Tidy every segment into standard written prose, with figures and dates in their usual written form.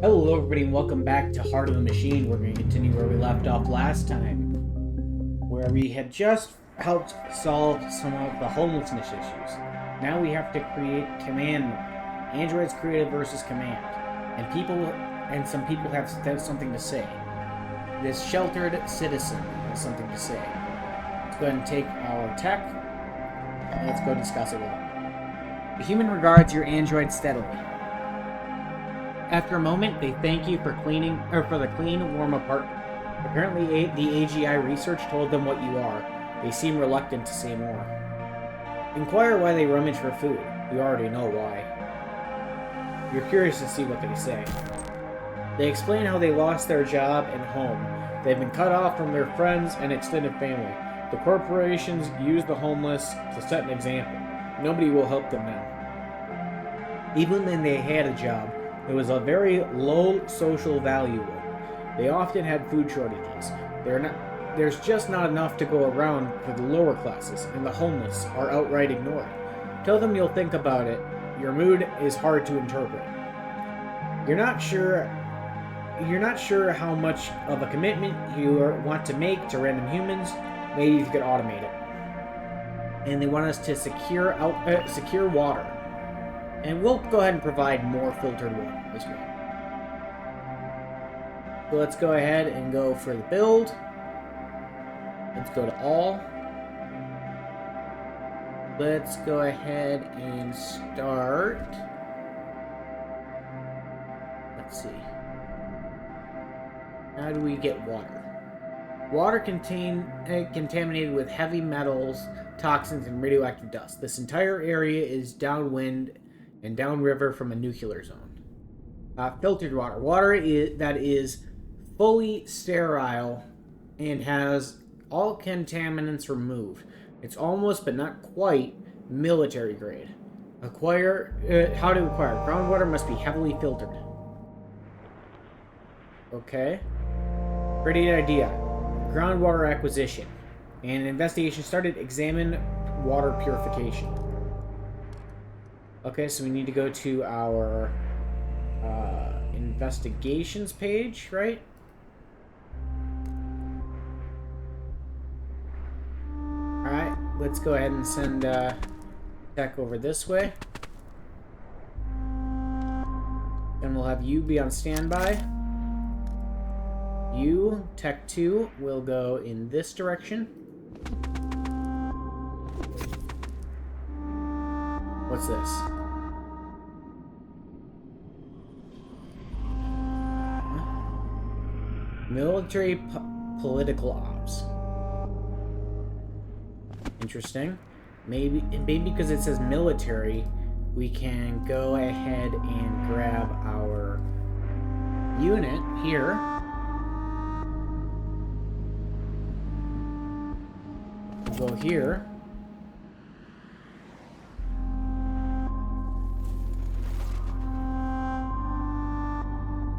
Hello everybody and welcome back to Heart of the Machine. We're going to continue where we left off last time, where we had just helped solve some of the homelessness issues. Now we have to create command mode. Androids created versus command. Some people have something to say. This sheltered citizen has something to say. Let's go ahead and take our tech and let's go discuss it with him. The human regards your android steadily. After a moment, they thank you for the clean, warm apartment. Apparently, the AGI research told them what you are. They seem reluctant to say more. Inquire why they rummage for food. You already know why. You're curious to see what they say. They explain how they lost their job and home. They've been cut off from their friends and extended family. The corporations use the homeless to set an example. Nobody will help them now. Even when they had a job, it was a very low social value one. They often had food shortages. There's just not enough to go around for the lower classes, and the homeless are outright ignored. Tell them you'll think about it. Your mood is hard to interpret. You're not sure how much of a commitment you want to make to random humans. Maybe you could automate it. And they want us to secure water. And we'll go ahead and provide more filtered water as well. So let's go ahead and go for the build. Let's go to all. Let's go ahead and start. Let's see. How do we get water? Water contaminated with heavy metals, toxins, and radioactive dust. This entire area is downwind and downriver from a nuclear zone. Filtered water. Water that is fully sterile and has all contaminants removed. It's almost, but not quite, military grade. How to acquire? Groundwater must be heavily filtered. Okay. Pretty good idea. Groundwater acquisition. And an investigation started. Examine water purification. Okay, so we need to go to our investigations page, right? Alright, let's go ahead and send tech over this way. Then we'll have you be on standby. You, Tech 2, will go in this direction. What's this? Military political ops. Interesting. Maybe because it says military, we can go ahead and grab our unit here. We'll go here.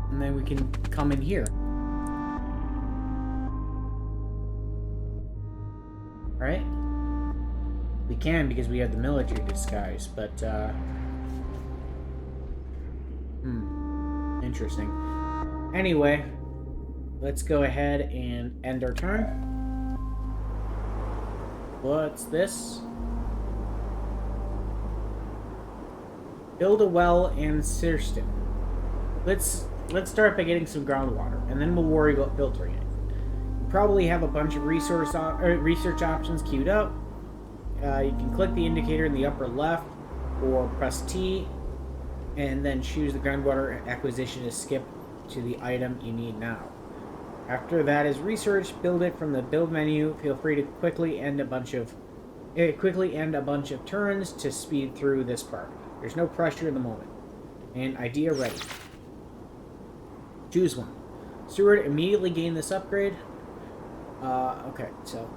And then we can come in here. Right? We can because we have the military disguise, but interesting. Anyway, let's go ahead and end our turn. What's this? Build a well in Sirston. Let's start by getting some groundwater, and then we'll worry about filtering it. You probably have a bunch of research options queued up. You can click the indicator in the upper left, or press T, and then choose the groundwater acquisition to skip to the item you need now. After that is research, build it from the build menu. Feel free to quickly end a bunch of turns to speed through this part. There's no pressure in the moment. And idea ready. Choose one. Steward immediately gain this upgrade. Okay, so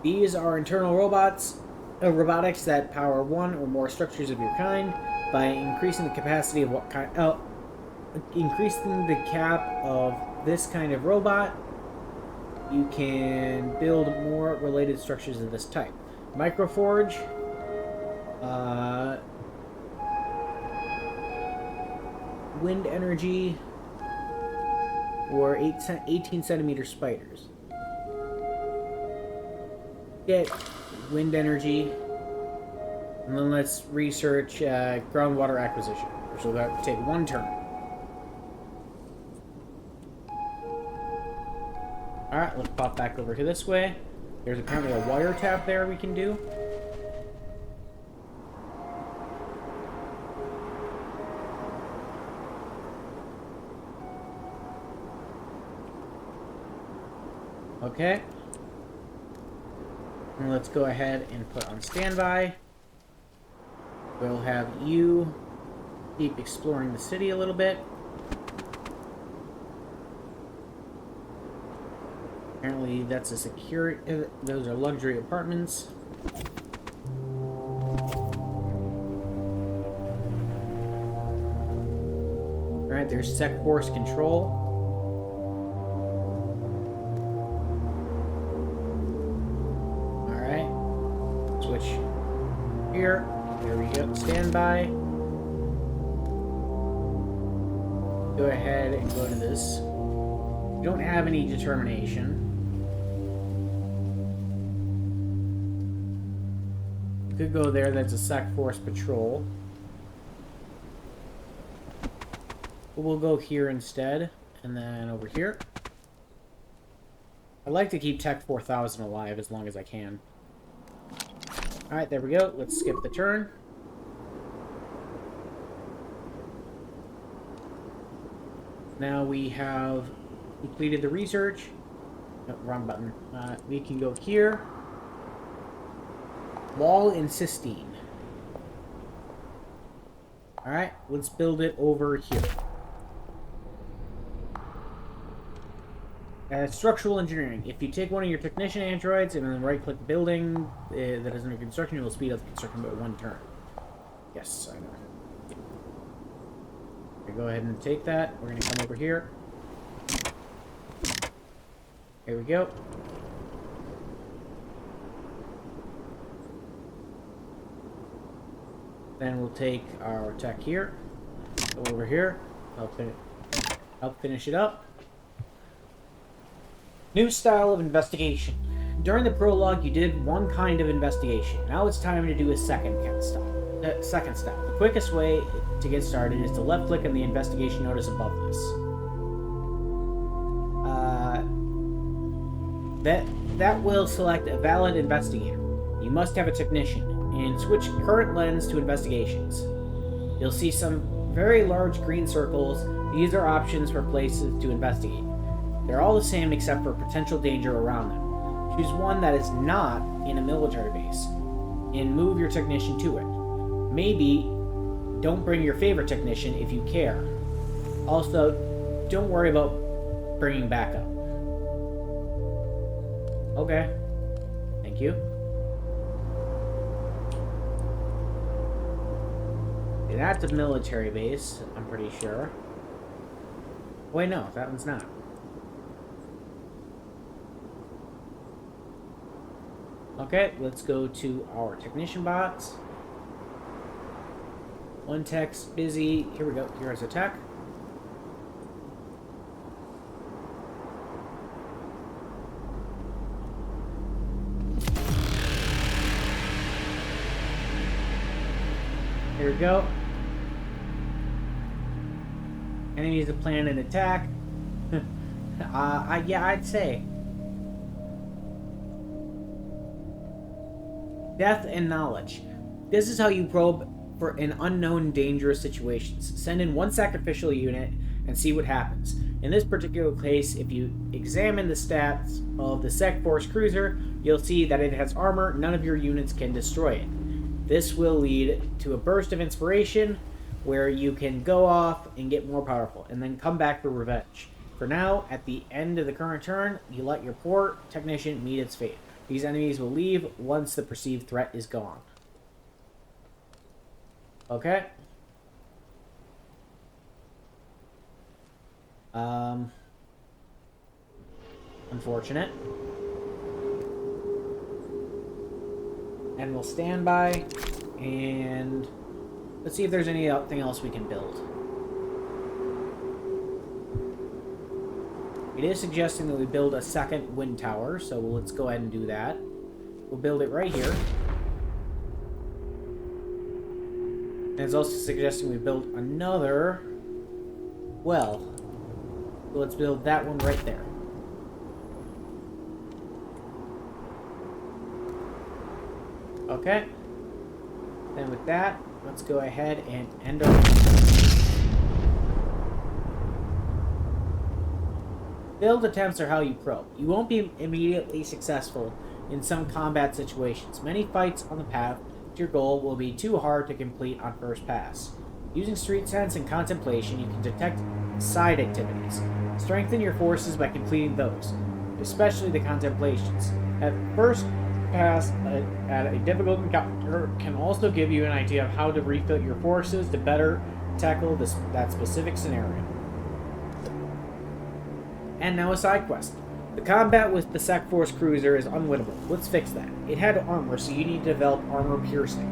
these are internal robotics that power one or more structures of your kind. By increasing the capacity of increasing the cap of this kind of robot, you can build more related structures of this type. Microforge, wind energy, or 18 centimeter spiders. Get wind energy, and then let's research groundwater acquisition. So that take 1 turn. Alright, let's pop back over to this way. There's apparently a wire tap there we can do. Okay. And let's go ahead and put on standby. We'll have you keep exploring the city a little bit. Apparently that's a secure... those are luxury apartments. Alright, there's sec force control. Alright. Switch here. There we go. Standby. Go ahead and go to this. We don't have any determination. Could go there. That's a sec force patrol. But we'll go here instead, and then over here. I'd like to keep Tech 4000 alive as long as I can. Alright, there we go. Let's skip the turn. Now we have completed the research. No, wrong button. We can go here. Wall in Cystine. Alright, let's build it over here. Structural engineering. If you take one of your technician androids and then right-click the building that is under construction, it will speed up the construction by 1 turn. Yes, I know. Okay, go ahead and take that. We're going to come over here. Here we go. Then we'll take our tech here, go over here, help finish it up. New style of investigation. During the prologue, you did one kind of investigation. Now it's time to do a second step. The quickest way to get started is to left-click on the investigation notice above this. That will select a valid investigator. You must have a technician, and switch current lens to investigations. You'll see some very large green circles. These are options for places to investigate. They're all the same except for potential danger around them. Choose one that is not in a military base, and move your technician to it. Maybe don't bring your favorite technician if you care. Also, don't worry about bringing backup. Okay. Thank you. Okay, that's a military base, I'm pretty sure. Wait, no, that one's not. Okay, let's go to our technician box. One tech's busy. Here we go. Here's a tech. Here we go. Enemies to plan an attack. Yeah, I'd say. Death and knowledge. This is how you probe for an unknown dangerous situations. Send in one sacrificial unit and see what happens. In this particular case, if you examine the stats of the Sec Force cruiser, you'll see that it has armor. None of your units can destroy it. This will lead to a burst of inspiration where you can go off and get more powerful and then come back for revenge. For now, at the end of the current turn, you let your poor technician meet its fate. These enemies will leave once the perceived threat is gone. Okay. Unfortunate. And we'll stand by, and let's see if there's anything else we can build. It is suggesting that we build a second wind tower, so let's go ahead and do that. We'll build it right here. And it's also suggesting we build another well. So let's build that one right there. Okay. Then with that, let's go ahead and end our... Failed attempts are how you probe. You won't be immediately successful in some combat situations. Many fights on the path to your goal will be too hard to complete on first pass. Using street sense and contemplation, you can detect side activities. Strengthen your forces by completing those, especially the contemplations. At first pass at a difficult encounter can also give you an idea of how to refill your forces to better tackle that specific scenario. And now a side quest. The combat with the Sec Force cruiser is unwinnable. Let's fix that. It had armor, so you need to develop armor piercing.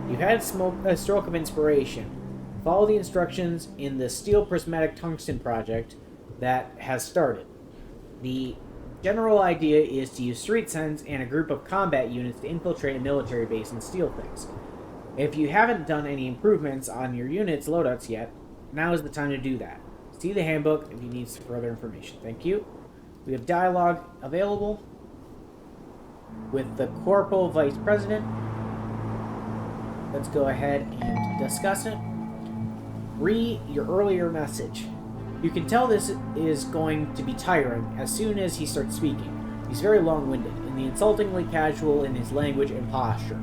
You had a stroke of inspiration. Follow the instructions in the Steel Prismatic Tungsten project that has started. The general idea is to use street sense and a group of combat units to infiltrate a military base and steal things. If you haven't done any improvements on your units' loadouts yet, now is the time to do that. See the handbook if you need further information. Thank you. We have dialogue available with the Corporal Vice President. Let's go ahead and discuss it. Read your earlier message. You can tell this is going to be tiring as soon as he starts speaking. He's very long-winded and insultingly casual in his language and posture.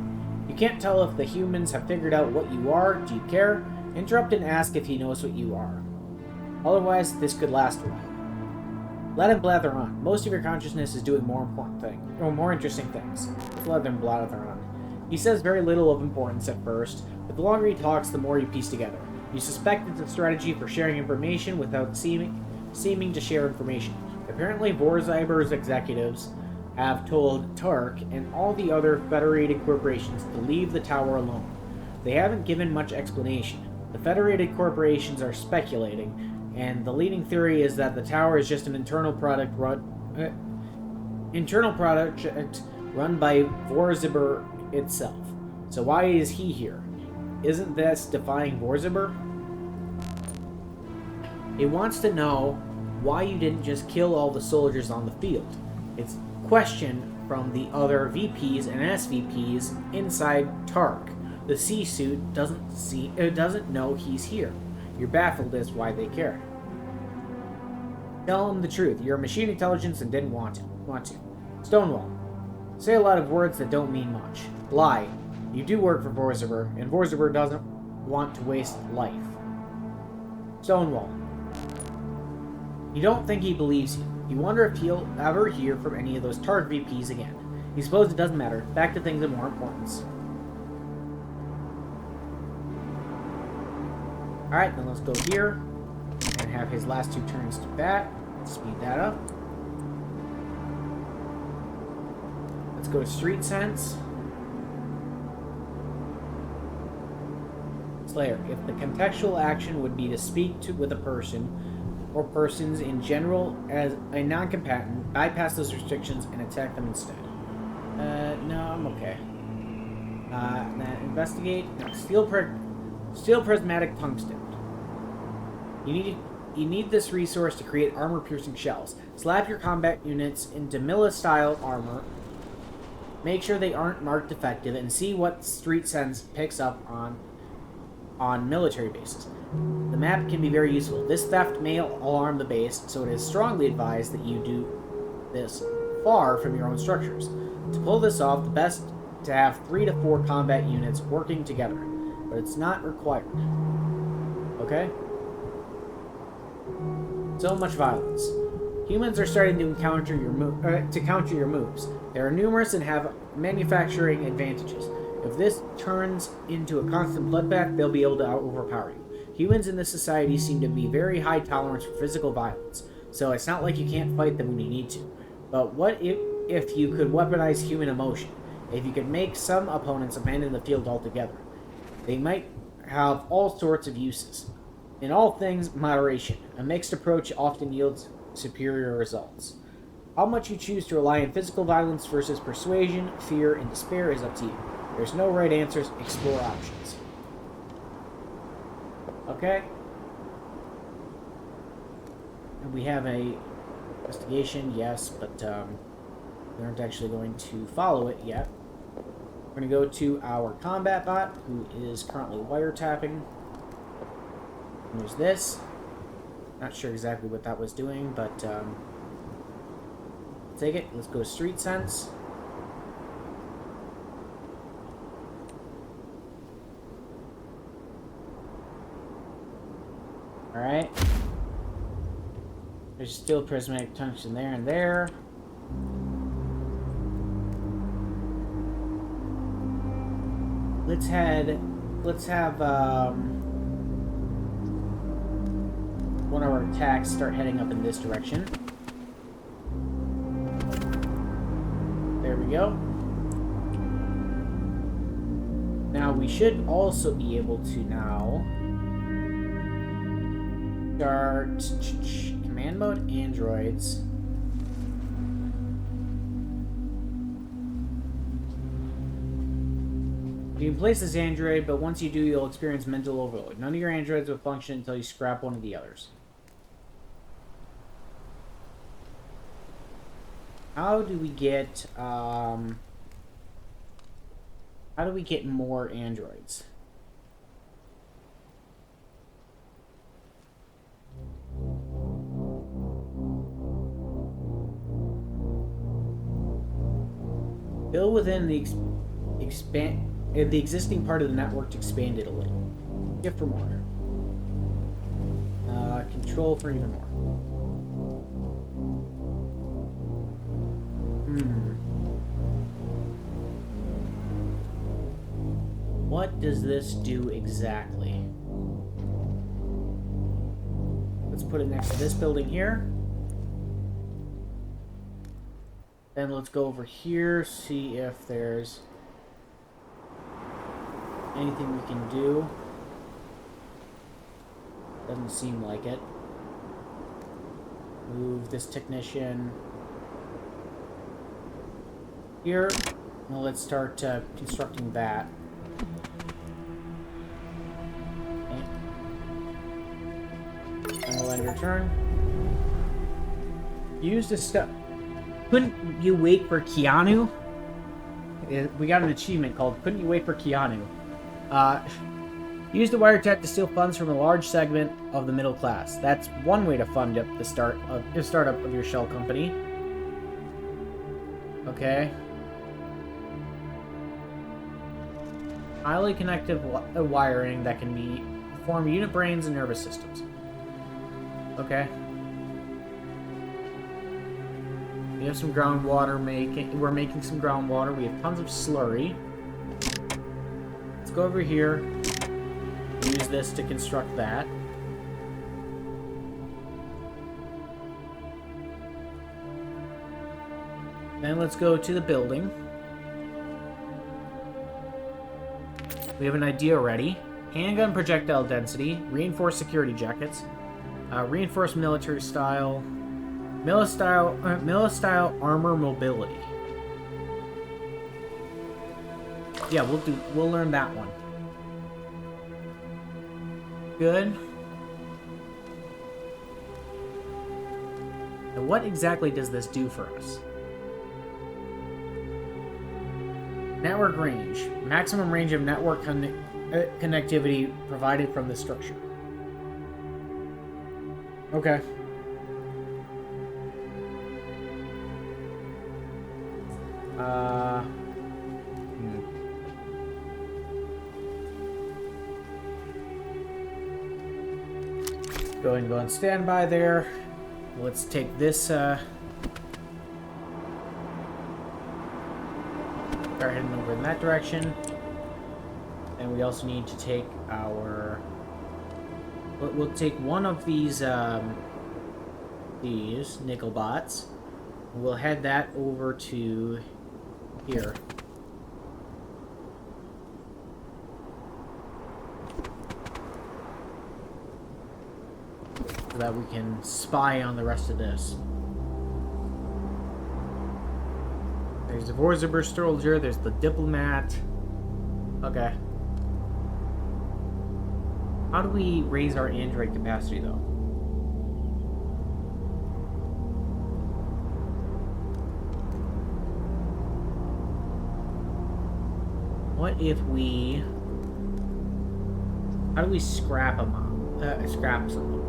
You can't tell if the humans have figured out what you are. Do you care? Interrupt and ask if he knows what you are. Otherwise, this could last a while. Let him blather on. Most of your consciousness is doing more interesting things. Just let him blather on. He says very little of importance at first, but the longer he talks, the more you piece together. You suspect it's a strategy for sharing information without seeming to share information. Apparently, Vorzyber's executives have told Tark and all the other Federated corporations to leave the tower alone. They haven't given much explanation. The Federated corporations are speculating, and the leading theory is that the tower is just an internal project run by Vorzyber itself. So why is he here? Isn't this defying Vorzyber? It wants to know why you didn't just kill all the soldiers on the field. It's a question from the other VPs and SVPs inside Tark. The C-suit doesn't know he's here. You're baffled as to why they care. Tell him the truth. You're a machine intelligence and didn't want to. Stonewall. Say a lot of words that don't mean much. Lie. You do work for Vorzyber, and Vorzyber doesn't want to waste life. Stonewall. You don't think he believes you. You wonder if he'll ever hear from any of those Tark VPs again. You suppose it doesn't matter. Back to things of more importance. Alright, then let's go here and have his last 2 turns to bat. Speed that up. Let's go to Street Sense. Slayer. If the contextual action would be to speak with a person or persons in general as a non-combatant, bypass those restrictions and attack them instead. No, I'm okay. Then investigate. No, Steel Prismatic Tungsten. You need this resource to create armor-piercing shells. Slap your combat units into Milla-style armor. Make sure they aren't marked defective, and see what Street Sense picks up on military bases. The map can be very useful. This theft may alarm the base, so it is strongly advised that you do this far from your own structures. To pull this off, the best to have 3 to 4 combat units working together, but it's not required. Okay? So much violence. Humans are starting to counter your moves. They are numerous and have manufacturing advantages. If this turns into a constant bloodbath, they'll be able to overpower you. Humans in this society seem to be very high tolerance for physical violence, so it's not like you can't fight them when you need to. But what if you could weaponize human emotion? If you could make some opponents abandon the field altogether? They might have all sorts of uses. In all things, moderation. A mixed approach often yields superior results. How much you choose to rely on physical violence versus persuasion, fear, and despair is up to you. There's no right answers. Explore options. Okay. And we have a investigation, yes, but we aren't actually going to follow it yet. We're going to go to our combat bot, who is currently wiretapping. And there's this. Not sure exactly what that was doing, but take it. Let's go street sense. Alright. There's still prismatic tungsten there and there. Let's have one of our attacks start heading up in this direction. There we go. Now we should also be able to now start command mode androids. You can place this android, but once you do, you'll experience mental overload. None of your androids will function until you scrap one of the others. How do we get more androids? Build within the the existing part of the network to expand it a little. Gift for more. Control for even more. What does this do exactly? Let's put it next to this building here. Then let's go over here, see if there's anything we can do. Doesn't seem like it. Move this technician here. Well, let's start constructing that. And we'll end your turn. Use the stuff. Couldn't you wait for Keanu? We got an achievement called "Couldn't you wait for Keanu?" Use the wiretap to steal funds from a large segment of the middle class. That's one way to fund up the startup of your shell company. Okay. Highly connective wiring that can form unit brains and nervous systems. Okay. We have some groundwater making. We're making some groundwater. We have tons of slurry. Let's go over here. Use this to construct that. Then let's go to the building. We have an idea already. Handgun projectile density, reinforced security jackets, reinforced military style armor mobility. Yeah, we'll learn that one. Good. Now what exactly does this do for us? Network range. Maximum range of network connectivity provided from the structure. Okay. Go ahead and go on standby there. Let's take this, start heading over in that direction. And we also need to take our... We'll take one of these nickel bots. We'll head that over to here. so that we can spy on the rest of this. There's the Vorzaber soldier, there's the diplomat. Okay. How do we raise our android capacity, though? What if we... How do we scrap them up? Scrap something.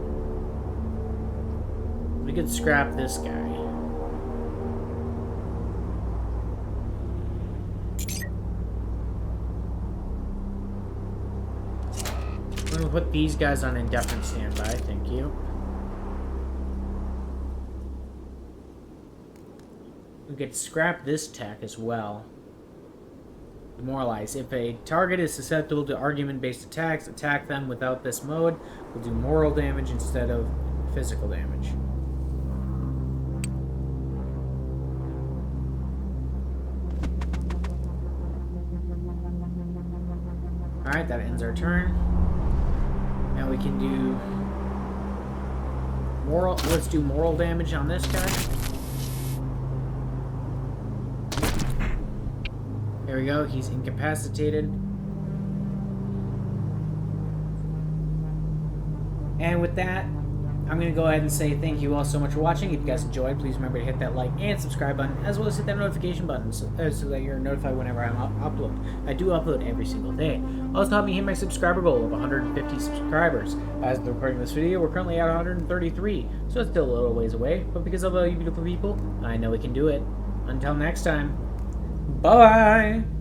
We could scrap this guy. I'm gonna put these guys on indefinite standby, thank you. We could scrap this tech as well. Demoralize. If a target is susceptible to argument-based attacks, attack them without this mode. We'll do moral damage instead of physical damage. Alright, that ends our turn. Now we can do moral. Let's do moral damage on this guy. There we go, he's incapacitated. And with that, I'm going to go ahead and say thank you all so much for watching. If you guys enjoyed, please remember to hit that like and subscribe button, as well as hit that notification button so that you're notified whenever I upload. I do upload every single day. Also help me hit my subscriber goal of 150 subscribers. As of the recording of this video, we're currently at 133, so it's still a little ways away, but because of all you beautiful people, I know we can do it. Until next time, bye-bye!